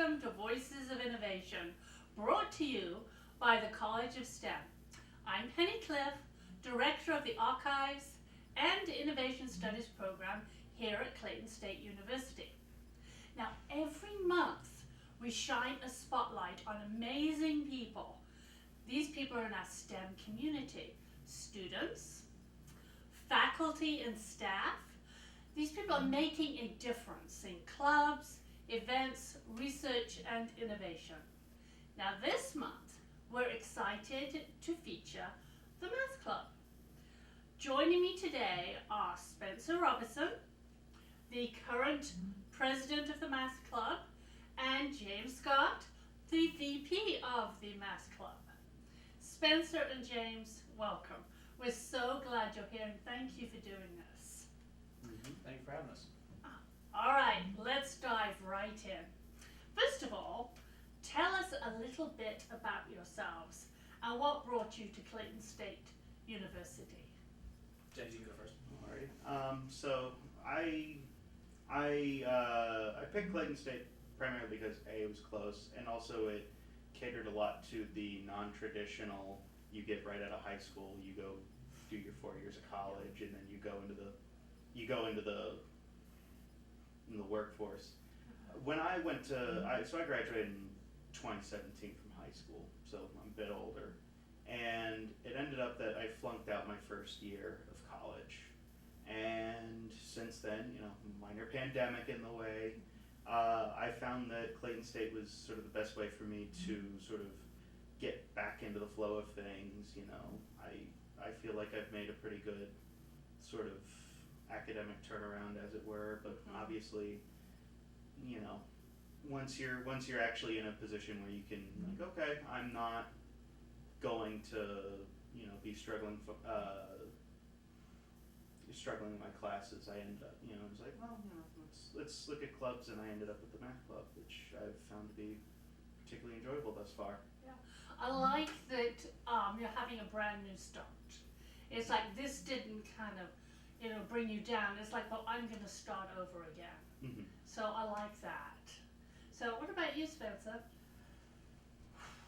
welcome to Voices of Innovation, brought to you by the College of STEM. I'm Penny Cliff, Director of the Archives and Innovation Studies program here at Clayton State University. Now, every month we shine a spotlight on amazing people. These people are in our STEM community: students, faculty and staff. These people are making a difference in clubs, events, research, and innovation. Now this month, we're excited to feature the Math Club. Joining me today are Spencer Roberson, the current president of the Math Club, and James Scott, the VP of the Math Club. Spencer and James, welcome. We're so glad you're here, and thank you for doing this. Thank you for having us. All right, let's dive right in. First of all, tell us a little bit about yourselves and what brought you to Clayton State University. James, you can go first. Alrighty. So I picked Clayton State primarily because A, it was close, and also it catered a lot to the non-traditional. You get right out of high school, you go do your 4 years of college, and then you go into the workforce. When I went to, I graduated in 2017 from high school, so I'm a bit older, and it ended up that I flunked out my first year of college, and since then, minor pandemic in the way, I found that Clayton State was sort of the best way for me to sort of get back into the flow of things. I feel like I've made a pretty good sort of academic turnaround, as it were, but obviously, once you're actually in a position where you can, like, okay, I'm not going to be struggling in my classes, I ended up, it was like, well, let's look at clubs, and I ended up with the Math Club, which I've found to be particularly enjoyable thus far. Yeah, I like that you're having a brand new start. It's like this didn't kind of, bring you down. It's like, well, I'm going to start over again. Mm-hmm. So I like that. So what about you, Spencer?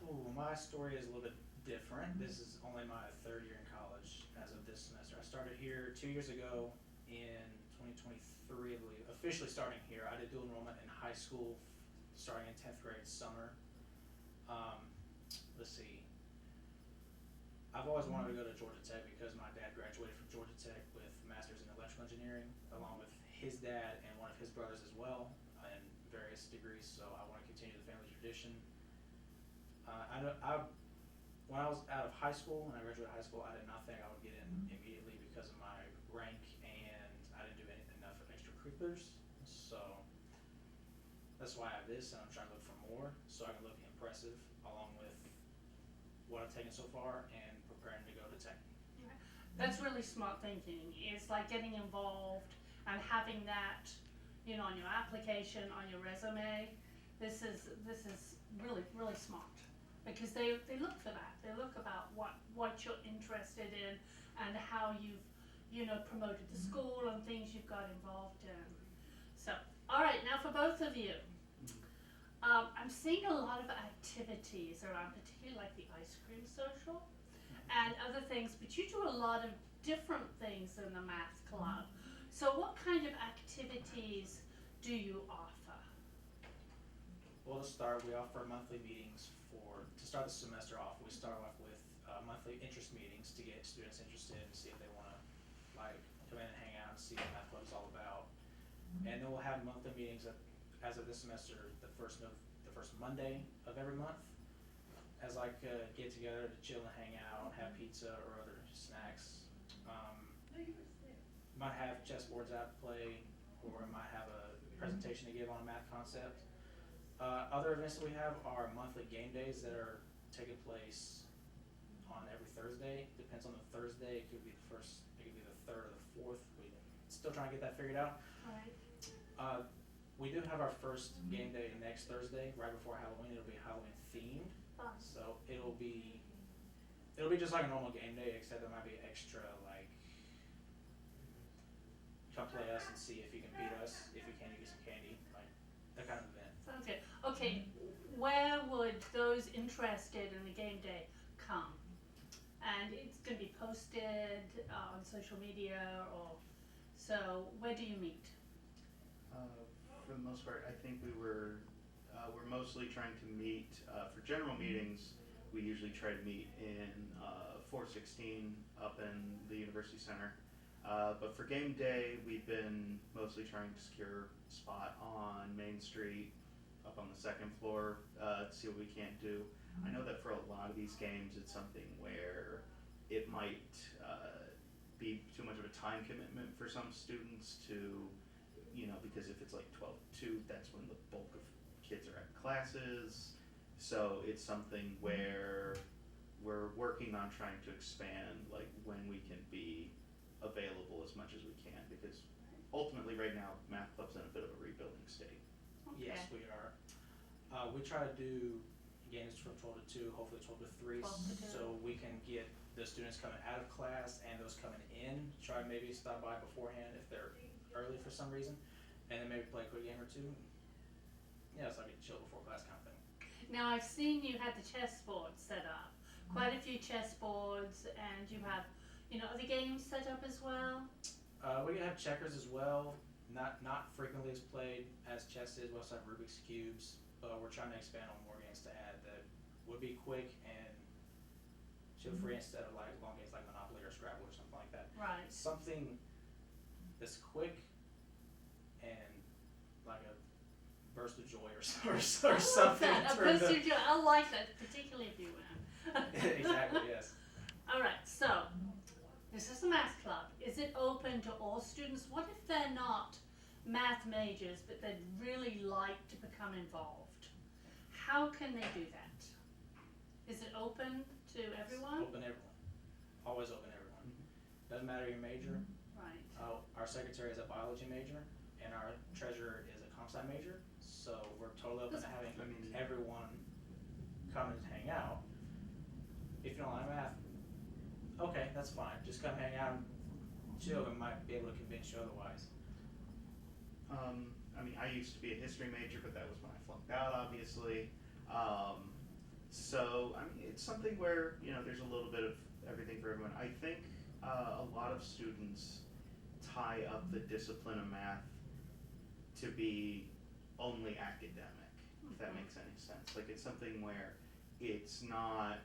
Ooh, my story is a little bit different. This is only my third year in college as of this semester. I started here 2 years ago in 2023, I believe. Officially starting here. I did dual enrollment in high school starting in 10th grade summer. Let's see. I've always wanted to go to Georgia Tech because my dad graduated from Georgia Tech with a master's in electrical engineering, along with his dad and one of his brothers as well, in various degrees. So I want to continue the family tradition. When I was out of high school, when I graduated high school, I did not think I would get in immediately because of my rank, and I didn't do enough extracurriculars. So that's why I have this, and I'm trying to look for more so I can look impressive along with what I've taken so far and preparing to go to Tech. That's really smart thinking. It's like getting involved and having that, on your application, on your resume. This is really, really smart, because they look for that. They look about what you're interested in and how you've, promoted the school and things you've got involved in. So, all right, now for both of you. I'm seeing a lot of activities around, particularly like the ice cream social and other things, but you do a lot of different things in the Math Club. So what kind of activities do you offer? Well, to start, we offer monthly meetings to start the semester off. We start off with monthly interest meetings to get students interested and see if they want to come in and hang out and see what Math Club is all about. And then we'll have monthly meetings as of this semester, the first Monday of every month, as get together to chill and hang out, have pizza or other snacks. Might have chessboards out to play, or might have a presentation to give on a math concept. Other events that we have are monthly game days that are taking place on every Thursday. Depends on the Thursday. It could be the first, it could be the third or the fourth. We're still trying to get that figured out. All right. We do have our first game day next Thursday, right before Halloween. It'll be Halloween themed. Fun. So it'll be just like a normal game day, except there might be extra, come play us and see if you can beat us. If you can, you get some candy, like that kind of event. Sounds good. Okay, where would those interested in the game day come? And it's going to be posted on social media, or so. Where do you meet? For the most part, I think we're mostly trying to meet for general meetings. We usually try to meet in 416 up in the University Center. But for game day, we've been mostly trying to secure a spot on Main Street, up on the second floor, to see what we can't do. I know that for a lot of these games, it's something where it might be too much of a time commitment for some students to, because if it's like 12 to 2, that's when the bulk of kids are at classes. So it's something where we're working on trying to expand, like when we can be available as much as we can, because ultimately right now math club's in a bit of a rebuilding state. Okay. Yes, we are. We try to do games from 12 to 2, hopefully 12 to 3, 12 to 2. so we can get the students coming out of class and those coming in, try maybe stop by beforehand if they're early for some reason, and then maybe play a quick game or two. Yeah, it's like a chill before class kind of thing. Now I've seen you had the chessboard set up, quite a few chessboards, and you have, other games set up as well. We have checkers as well, not frequently as played as chess is. We also have Rubik's cubes, but we're trying to expand on more games to add that would be quick and chill free instead of like long games like Monopoly or Scrabble or something like that. Right. Something that's quick and like a burst of joy or something. A burst of joy. I like that, particularly if you win. Exactly, yes. All right, so this is the math club. Is it open to all students? What if they're not math majors, but they'd really like to become involved? How can they do that? Is it open to everyone? Open everyone. Always open everyone. Doesn't matter your major. Right. Our secretary is a biology major, and our treasurer is a comp sci major. So we're totally open to having everyone come and hang out. If you don't like math, okay, that's fine. Just come hang out and chill, and might be able to convince you otherwise. I used to be a history major, but that was when I flunked out, obviously. So it's something where there's a little bit of everything for everyone. I think a lot of students tie up the discipline of math to be only academic, if that makes any sense. Like it's something where it's not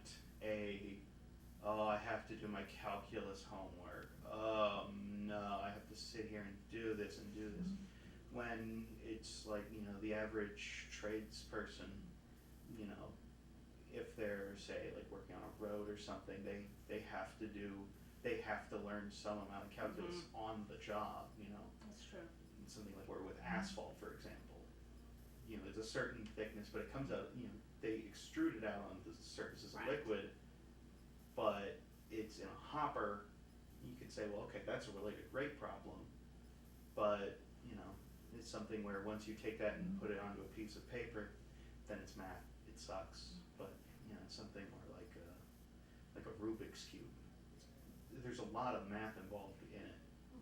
I have to do my calculus homework. No, I have to sit here and do this and do this. When it's like, the average tradesperson, if they're, say, like working on a road or something, they have to learn some amount of calculus on the job, That's true. Something like where with asphalt, for example, there's a certain thickness, but it comes out, they extrude it out on the surface as a liquid, but it's in a hopper. You could say, well, okay, that's a related rate problem, but it's something where once you take that and put it onto a piece of paper, then it's math. It sucks, but it's something more like a Rubik's cube. There's a lot of math involved in it,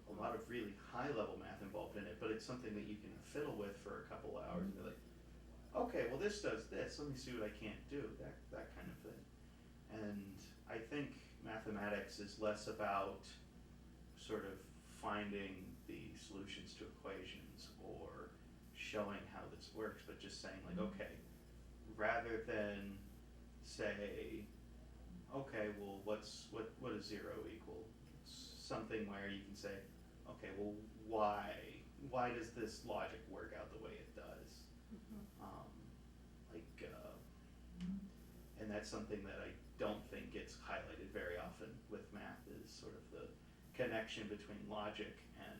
a lot of really high-level math involved in it, but it's something that you can fiddle with for a couple hours and be like, okay, well this does this. Let me see what I can't do. That kind of thing. And I think mathematics is less about sort of finding the solutions to equations or showing how this works, but just saying like, okay, rather than say, okay, well what does 0 equal? Something where you can say, okay, well why does this logic work out the way it does? And that's something that I don't think gets highlighted very often with math, is sort of the connection between logic and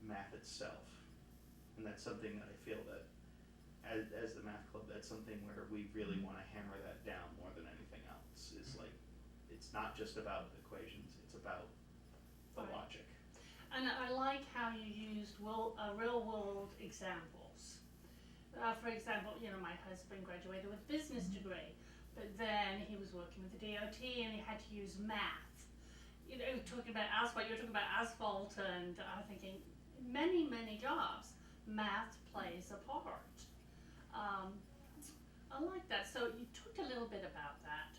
math itself. And that's something that I feel that as the math club, that's something where we really want to hammer that down more than anything else. Is like, it's not just about equations, it's about the logic. And I like how you used real world examples. For example, my husband graduated with a business degree, but then he was working with the DOT and he had to use math. Talking about asphalt, you're talking about asphalt, and I'm thinking many jobs, math plays a part. I like that. So you talked a little bit about that.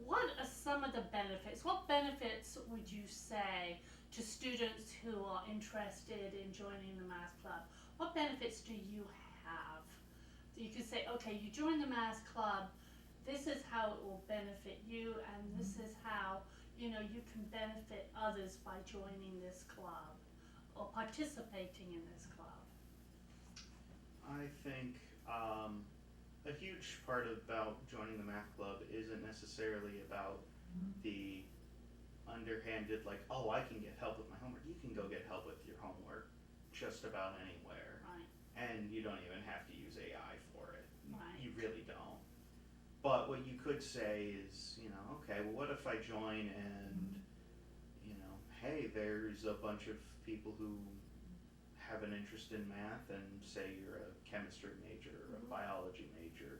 What are some of the benefits? What benefits would you say to students who are interested in joining the math club? What benefits do you have? You could say, okay, you join the math club, this is how it will benefit you, and this is how, you know, you can benefit others by joining this club or participating in this club. I think a huge part about joining the math club isn't necessarily about the underhanded, like, oh, I can get help with my homework. You can go get help with your homework just about anywhere. Right. And you don't even have to use AI for it. Right. You really don't. But what you could say is, you know, okay, well, what if I join and, you know, hey, there's a bunch of people who have an interest in math, and say you're a chemistry major or a biology major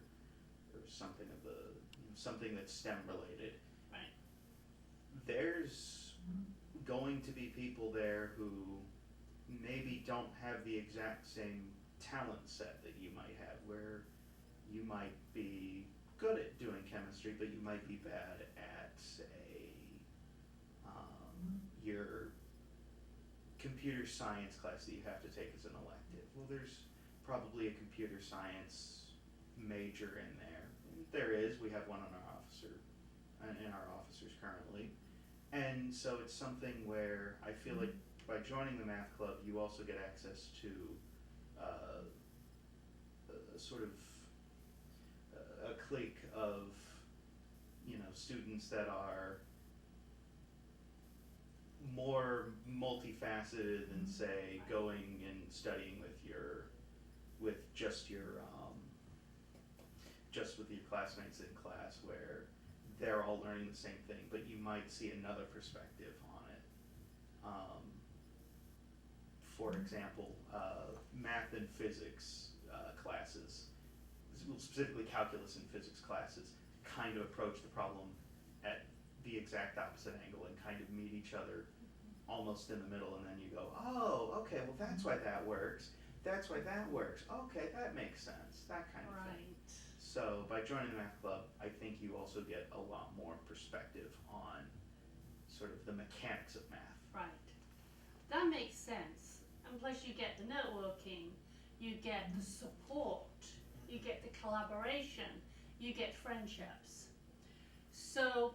or something of the, you know, something that's STEM related. Right. There's going to be people there who maybe don't have the exact same talent set that you might have, where you might be good at doing chemistry, but you might be bad at, say, your computer science class that you have to take as an elective. Well, there's probably a computer science major in there. And there is. We have one in our officers currently. And so it's something where I feel like by joining the math club, you also get access to a sort of a clique of, you know, students that are more multifaceted than, say, going and studying with just with your classmates in class, where they're all learning the same thing, but you might see another perspective on it. For example, math and physics classes, specifically calculus and physics classes, kind of approach the problem at the exact opposite angle and kind of meet each other almost in the middle, and then you go, oh, okay, well, that's why that works. That's why that works. Okay, that makes sense. That kind of thing. Right. So by joining the math club, I think you also get a lot more perspective on sort of the mechanics of math. Right. That makes sense. And plus you get the networking, you get the support, you get the collaboration, you get friendships. So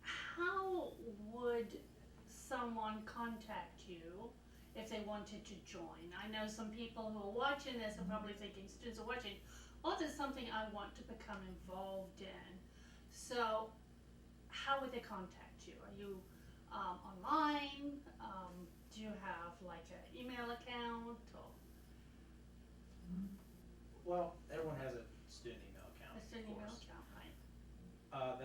how would someone contact you if they wanted to join? I know some people who are watching this are probably thinking, students are watching, oh, there's something I want to become involved in. So how would they contact you? Are you online? Do you have like an email account? Or Well, everyone has a student email account. a student of email course. account, right? I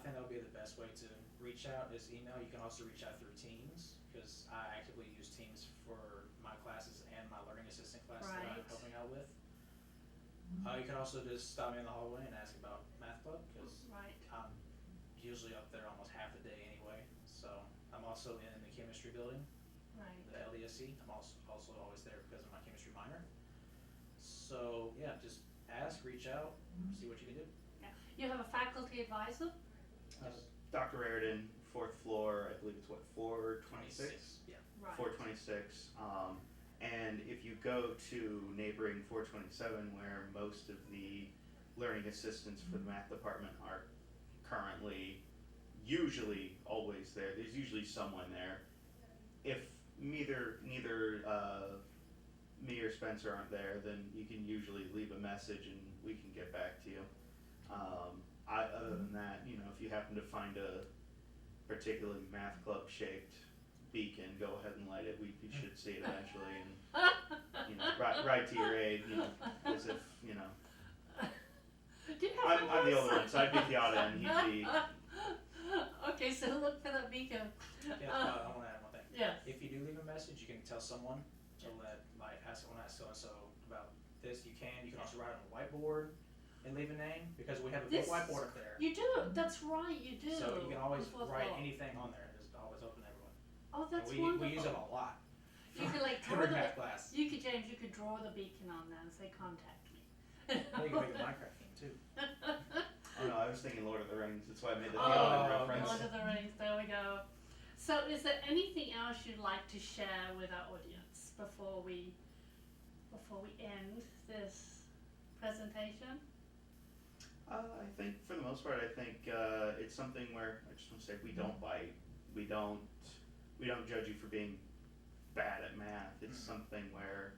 think that would be the best way to reach out is email. You can also reach out through Teams, because I actively use Teams for my classes and my learning assistant class that I'm Right. helping out with. You can also just stop me in the hallway and ask about math club, because Right. I'm usually up there almost half the day anyway. So I'm also in the chemistry building, Right. the LDSC. I'm also always there because of my chemistry minor. So yeah, just ask, reach out, see what you can do. Yeah. You have a faculty advisor? Dr. Raridan, 4th floor, I believe it's what, 426? Yeah. Right. 426. And if you go to neighboring 427, where most of the learning assistants for the math department are currently, usually always there, there's usually someone there. If neither me or Spencer aren't there, then you can usually leave a message and we can get back to you. Other than that, you know, if you happen to find a particularly math club shaped beacon, go ahead and light it. We should see it eventually, and you know, right to your aid. You know, as if you know. Do you have I'm the older one, so I'd be at the odd end. He'd be. Okay, so look for that beacon. Yeah, I want to add one thing. Yes. If you do leave a message, you can tell someone to ask so and so about this. You can also write on a whiteboard and leave a name, because we have a big This- whiteboard up there. You do. That's right. You do. So you can always On the fourth write floor. anything on there. It's always open to everyone. Oh, that's And wonderful. we use it a lot. You could like draw Every the. math class. You could, James. You could draw the beacon on there and say, "Contact me." Yeah, you can make a Minecraft game too. Oh no, I was thinking Lord of the Rings. That's why I made the Oh, Hobbit Lord reference. Lord of the Rings, there we go. So is there anything else you'd like to share with our audience before we end this presentation? I think for the most part, I think it's something where I just want to say we don't bite. We don't judge you for being bad at math. It's something where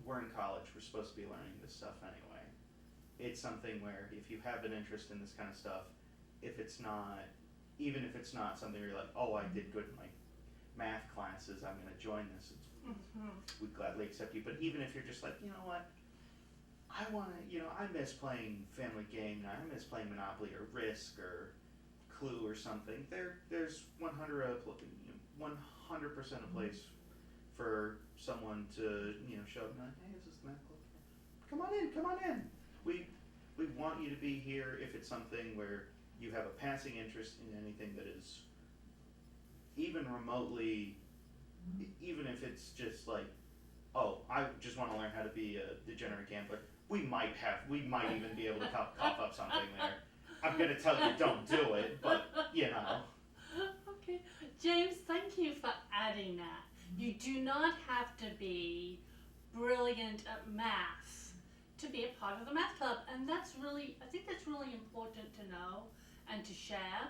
we're in college. We're supposed to be learning this stuff anyway. It's something where if you have an interest in this kind of stuff, even if it's not something where you're like, oh, I did good in my math classes, I'm going to join this. We'd gladly accept you. But even if you're just like, you know what, I want to, I miss playing Family Game Night, I miss playing Monopoly or Risk or Clue or something. There's 100% a place for someone to, show up and be like, hey, is this the math club? Come on in. We want you to be here if it's something where you have a passing interest in anything that is even remotely, even if it's just like, oh, I just want to learn how to be a degenerate gambler. We might even be able to cough up something there. I'm gonna tell you don't do it, but Okay, James, thank you for adding that. You do not have to be brilliant at maths to be a part of the math club, and I think that's really important to know and to share.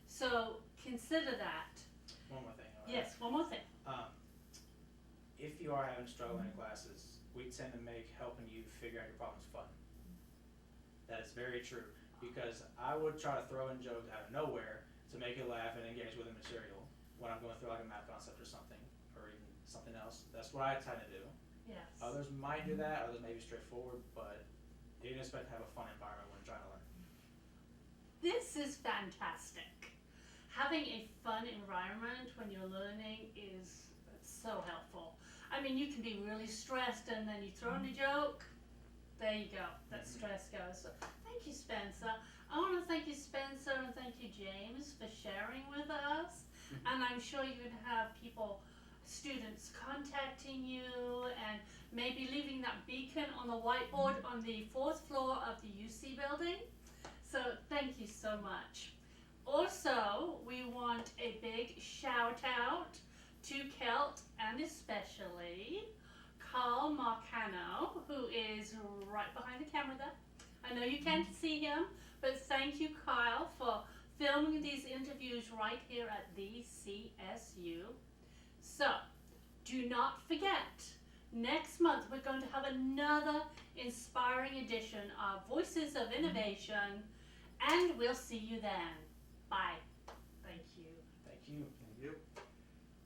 So consider that. One more thing. Yes, one more thing. If you are having struggle in classes, we tend to make helping you figure out your problems fun. That is very true, because I would try to throw in jokes out of nowhere to make you laugh and engage with the material when I'm going through like a math concept or something, or even something else. That's what I tend to do. Yes. Others might do that, others may be straightforward, but you can expect to have a fun environment when trying to learn. This is fantastic. Having a fun environment when you're learning is so helpful. I mean, you can be really stressed and then you throw in a joke. There you go. That stress goes. So, thank you, Spencer. I want to thank you, Spencer, and thank you, James, for sharing with us. And I'm sure you're going to have students contacting you and maybe leaving that beacon on the whiteboard on the 4th floor of the UC building. So thank you so much. Also, we want a big shout out to Kelt and especially Carl Marcano, who is right behind the camera there. I know you can't see him, but thank you, Kyle, for filming these interviews right here at the CSU. So, do not forget, next month we're going to have another inspiring edition of Voices of Innovation, and we'll see you then. Bye.